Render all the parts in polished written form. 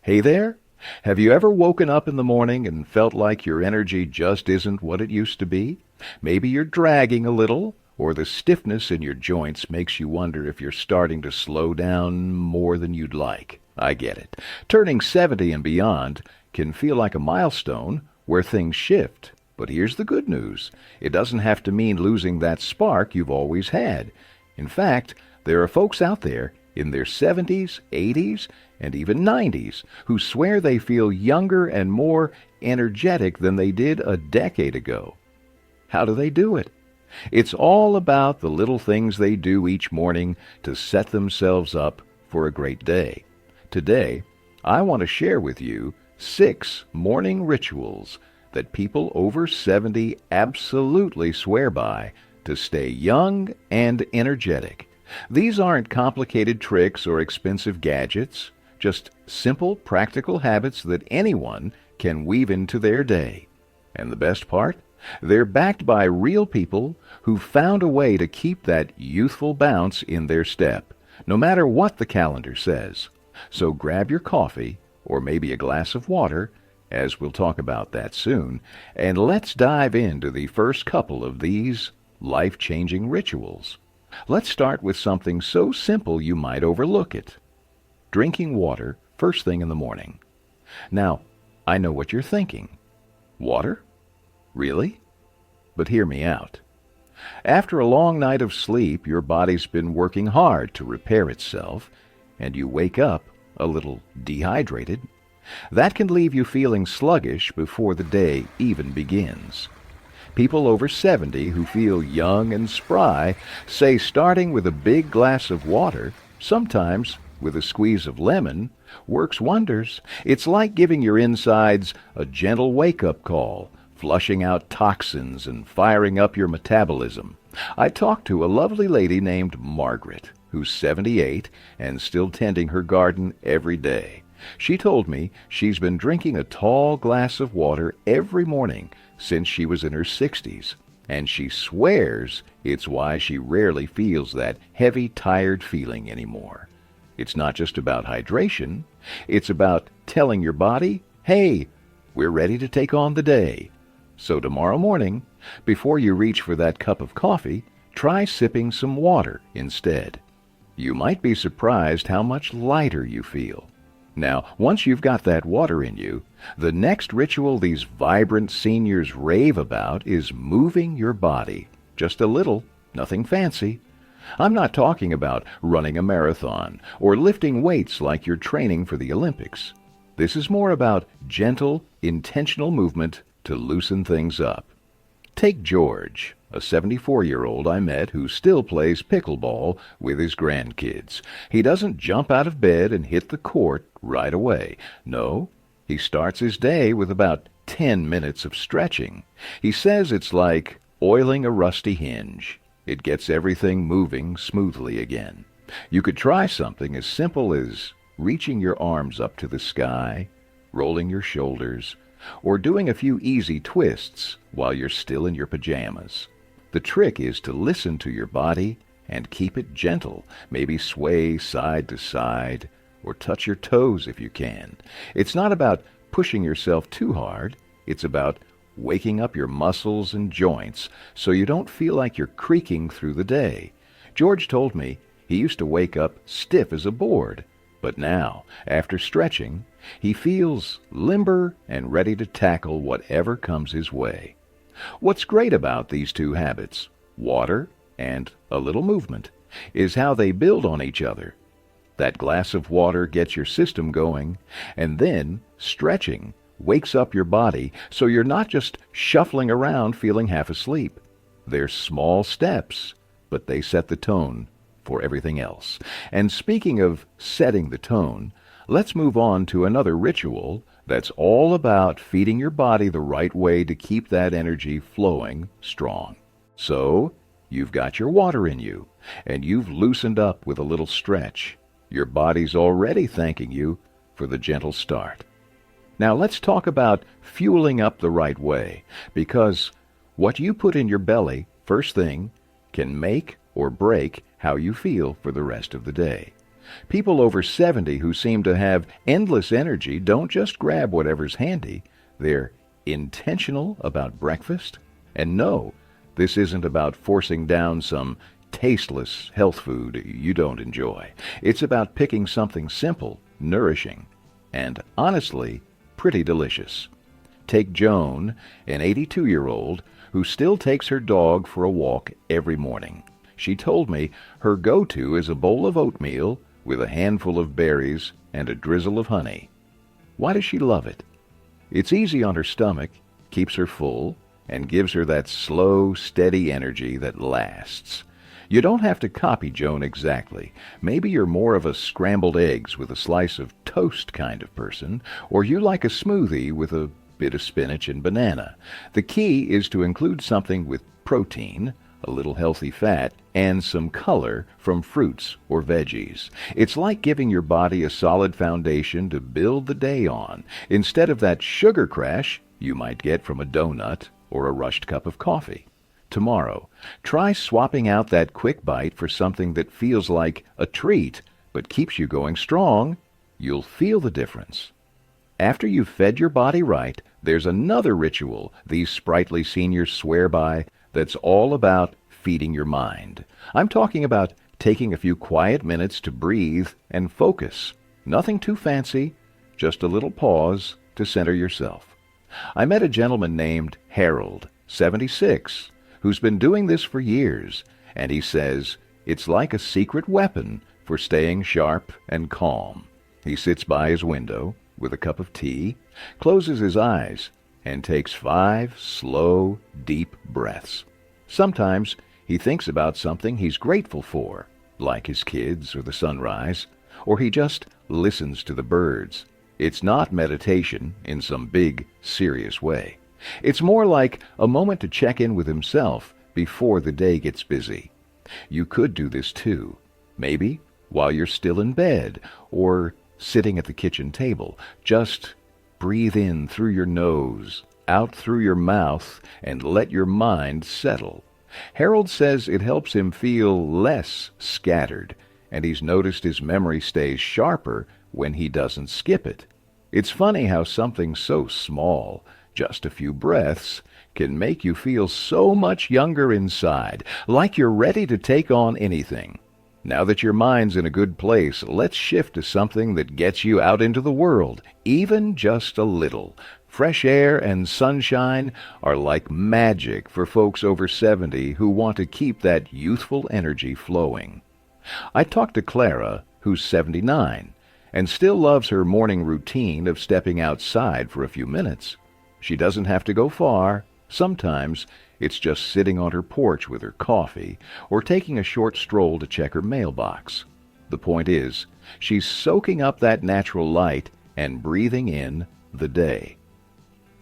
Hey there! Have you ever woken up in the morning and felt like your energy just isn't what it used to be? Maybe you're dragging a little, or the stiffness in your joints makes you wonder if you're starting to slow down more than you'd like. I get it. Turning 70 and beyond can feel like a milestone where things shift. But here's the good news. It doesn't have to mean losing that spark you've always had. In fact, there are folks out there in their 70s, 80s, and even 90s who swear they feel younger and more energetic than they did a decade ago. How do they do it? It's all about the little things they do each morning to set themselves up for a great day. Today, I want to share with you 6 morning rituals that people over 70 absolutely swear by to stay young and energetic. These aren't complicated tricks or expensive gadgets, just simple, practical habits that anyone can weave into their day. And the best part? They're backed by real people who found a way to keep that youthful bounce in their step, no matter what the calendar says. So grab your coffee, or maybe a glass of water, as we'll talk about that soon, and let's dive into the first couple of these life-changing rituals. Let's start with something so simple you might overlook it. Drinking water first thing in the morning. Now, I know what you're thinking. Water? Really? But hear me out. After a long night of sleep, your body's been working hard to repair itself, and you wake up a little dehydrated. That can leave you feeling sluggish before the day even begins. People over 70 who feel young and spry say starting with a big glass of water, sometimes with a squeeze of lemon, works wonders. It's like giving your insides a gentle wake-up call, flushing out toxins and firing up your metabolism. I talked to a lovely lady named Margaret, who's 78 and still tending her garden every day. She told me she's been drinking a tall glass of water every morning since she was in her 60s, and she swears it's why she rarely feels that heavy, tired feeling anymore. It's not just about hydration, it's about telling your body, hey, we're ready to take on the day. So tomorrow morning, before you reach for that cup of coffee, try sipping some water instead. You might be surprised how much lighter you feel. Now, once you've got that water in you, the next ritual these vibrant seniors rave about is moving your body. Just a little, nothing fancy. I'm not talking about running a marathon or lifting weights like you're training for the Olympics. This is more about gentle, intentional movement to loosen things up. Take George, a 74-year-old I met who still plays pickleball with his grandkids. He doesn't jump out of bed and hit the court right away. No, he starts his day with about 10 minutes of stretching. He says it's like oiling a rusty hinge. It gets everything moving smoothly again. You could try something as simple as reaching your arms up to the sky, rolling your shoulders, or doing a few easy twists while you're still in your pajamas. The trick is to listen to your body and keep it gentle. Maybe sway side to side or touch your toes if you can. It's not about pushing yourself too hard. It's about waking up your muscles and joints so you don't feel like you're creaking through the day. George told me he used to wake up stiff as a board, but now, after stretching, he feels limber and ready to tackle whatever comes his way. What's great about these two habits, water and a little movement, is how they build on each other. That glass of water gets your system going, and then stretching wakes up your body so you're not just shuffling around feeling half asleep. They're small steps, but they set the tone for everything else. And speaking of setting the tone, let's move on to another ritual that's all about feeding your body the right way to keep that energy flowing strong. So, you've got your water in you, and you've loosened up with a little stretch. Your body's already thanking you for the gentle start. Now let's talk about fueling up the right way, because what you put in your belly first thing can make or break how you feel for the rest of the day. People over 70 who seem to have endless energy don't just grab whatever's handy. They're intentional about breakfast. And no, this isn't about forcing down some tasteless health food you don't enjoy. It's about picking something simple, nourishing, and honestly, pretty delicious. Take Joan, an 82-year-old who still takes her dog for a walk every morning. She told me her go-to is a bowl of oatmeal with a handful of berries and a drizzle of honey. Why does she love it? It's easy on her stomach, keeps her full, and gives her that slow, steady energy that lasts. You don't have to copy Joan exactly. Maybe you're more of a scrambled eggs with a slice of toast kind of person, or you like a smoothie with a bit of spinach and banana. The key is to include something with protein, a little healthy fat, and some color from fruits or veggies. It's like giving your body a solid foundation to build the day on, instead of that sugar crash you might get from a donut or a rushed cup of coffee. Tomorrow, try swapping out that quick bite for something that feels like a treat but keeps you going strong. You'll feel the difference. After you've fed your body right, there's another ritual these sprightly seniors swear by that's all about feeding your mind. I'm talking about taking a few quiet minutes to breathe and focus. Nothing too fancy, just a little pause to center yourself. I met a gentleman named Harold, 76, who's been doing this for years, and he says it's like a secret weapon for staying sharp and calm. He sits by his window with a cup of tea, closes his eyes, and takes 5 slow, deep breaths. Sometimes he thinks about something he's grateful for, like his kids or the sunrise, or he just listens to the birds. It's not meditation in some big, serious way. It's more like a moment to check in with himself before the day gets busy. You could do this too, maybe while you're still in bed or sitting at the kitchen table. Just breathe in through your nose, out through your mouth, and let your mind settle. Harold says it helps him feel less scattered, and he's noticed his memory stays sharper when he doesn't skip it. It's funny how something so small, just a few breaths, can make you feel so much younger inside, like you're ready to take on anything. Now that your mind's in a good place, let's shift to something that gets you out into the world, even just a little. Fresh air and sunshine are like magic for folks over 70 who want to keep that youthful energy flowing. I talked to Clara, who's 79, and still loves her morning routine of stepping outside for a few minutes. She doesn't have to go far. Sometimes it's just sitting on her porch with her coffee or taking a short stroll to check her mailbox. The point is, she's soaking up that natural light and breathing in the day.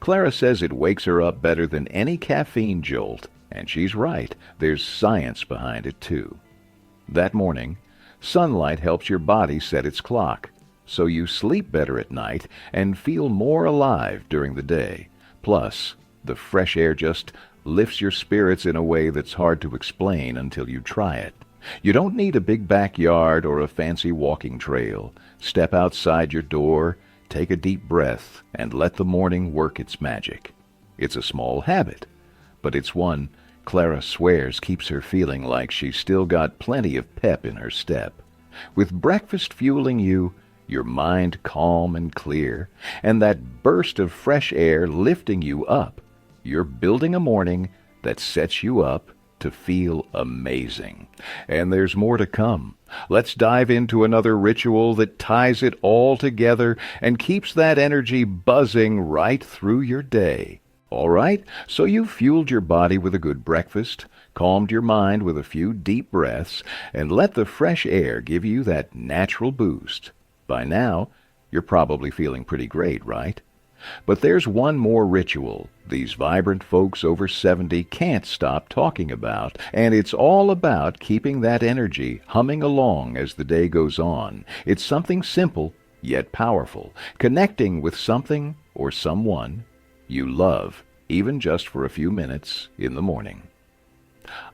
Clara says it wakes her up better than any caffeine jolt, and she's right. There's science behind it, too. That morning, sunlight helps your body set its clock, so you sleep better at night and feel more alive during the day. Plus, the fresh air just lifts your spirits in a way that's hard to explain until you try it. You don't need a big backyard or a fancy walking trail. Step outside your door, take a deep breath, and let the morning work its magic. It's a small habit, but it's one Clara swears keeps her feeling like she's still got plenty of pep in her step. With breakfast fueling you, your mind calm and clear, and that burst of fresh air lifting you up, you're building a morning that sets you up to feel amazing. And there's more to come. Let's dive into another ritual that ties it all together and keeps that energy buzzing right through your day. All right, so you've fueled your body with a good breakfast, calmed your mind with a few deep breaths, and let the fresh air give you that natural boost. By now, you're probably feeling pretty great, right? But there's one more ritual these vibrant folks over 70 can't stop talking about, and it's all about keeping that energy humming along as the day goes on. It's something simple, yet powerful, connecting with something or someone you love, even just for a few minutes in the morning.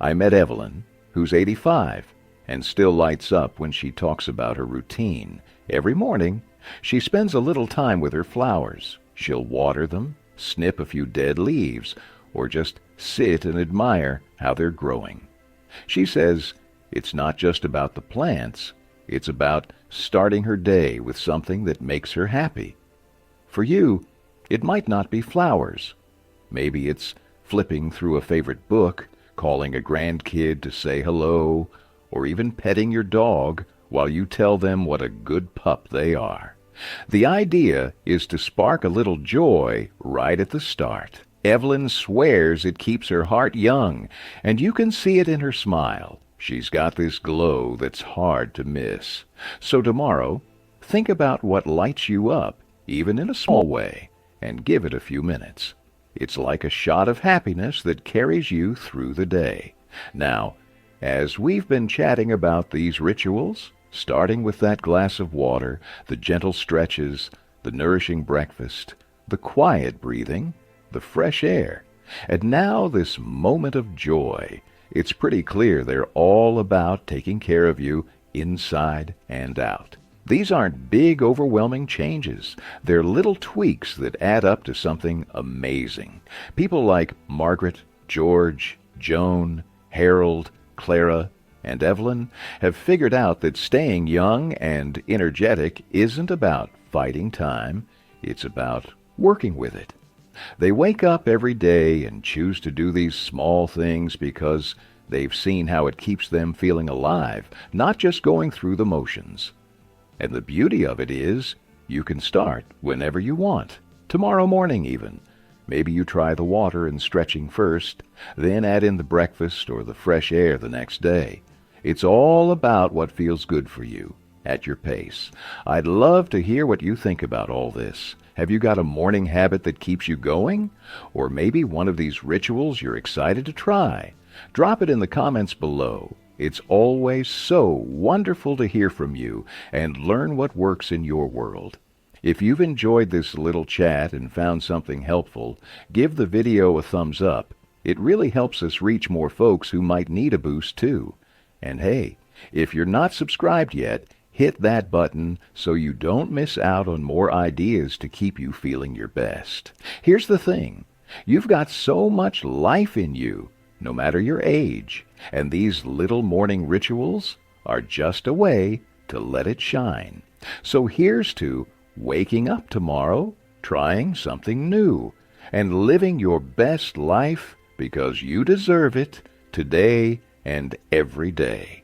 I met Evelyn, who's 85, and still lights up when she talks about her routine. Every morning, she spends a little time with her flowers. She'll water them, snip a few dead leaves, or just sit and admire how they're growing. She says it's not just about the plants, it's about starting her day with something that makes her happy. For you, it might not be flowers. Maybe it's flipping through a favorite book, calling a grandkid to say hello, or even petting your dog while you tell them what a good pup they are. The idea is to spark a little joy right at the start. Evelyn swears it keeps her heart young, and you can see it in her smile. She's got this glow that's hard to miss. So tomorrow, think about what lights you up, even in a small way, and give it a few minutes. It's like a shot of happiness that carries you through the day. Now, as we've been chatting about these rituals, starting with that glass of water, the gentle stretches, the nourishing breakfast, the quiet breathing, the fresh air, and now this moment of joy, it's pretty clear they're all about taking care of you inside and out. These aren't big, overwhelming changes. They're little tweaks that add up to something amazing. People like Margaret, George, Joan, Harold, Clara, and Evelyn have figured out that staying young and energetic isn't about fighting time. It's about working with it. They wake up every day and choose to do these small things because they've seen how it keeps them feeling alive, not just going through the motions. And the beauty of it is, you can start whenever you want, tomorrow morning even. Maybe you try the water and stretching first, then add in the breakfast or the fresh air the next day. It's all about what feels good for you, at your pace. I'd love to hear what you think about all this. Have you got a morning habit that keeps you going? Or maybe one of these rituals you're excited to try? Drop it in the comments below. It's always so wonderful to hear from you and learn what works in your world. If you've enjoyed this little chat and found something helpful, give the video a thumbs up. It really helps us reach more folks who might need a boost too. And hey, if you're not subscribed yet, hit that button so you don't miss out on more ideas to keep you feeling your best. Here's the thing, you've got so much life in you, no matter your age, and these little morning rituals are just a way to let it shine. So here's to waking up tomorrow, trying something new, and living your best life because you deserve it today and every day.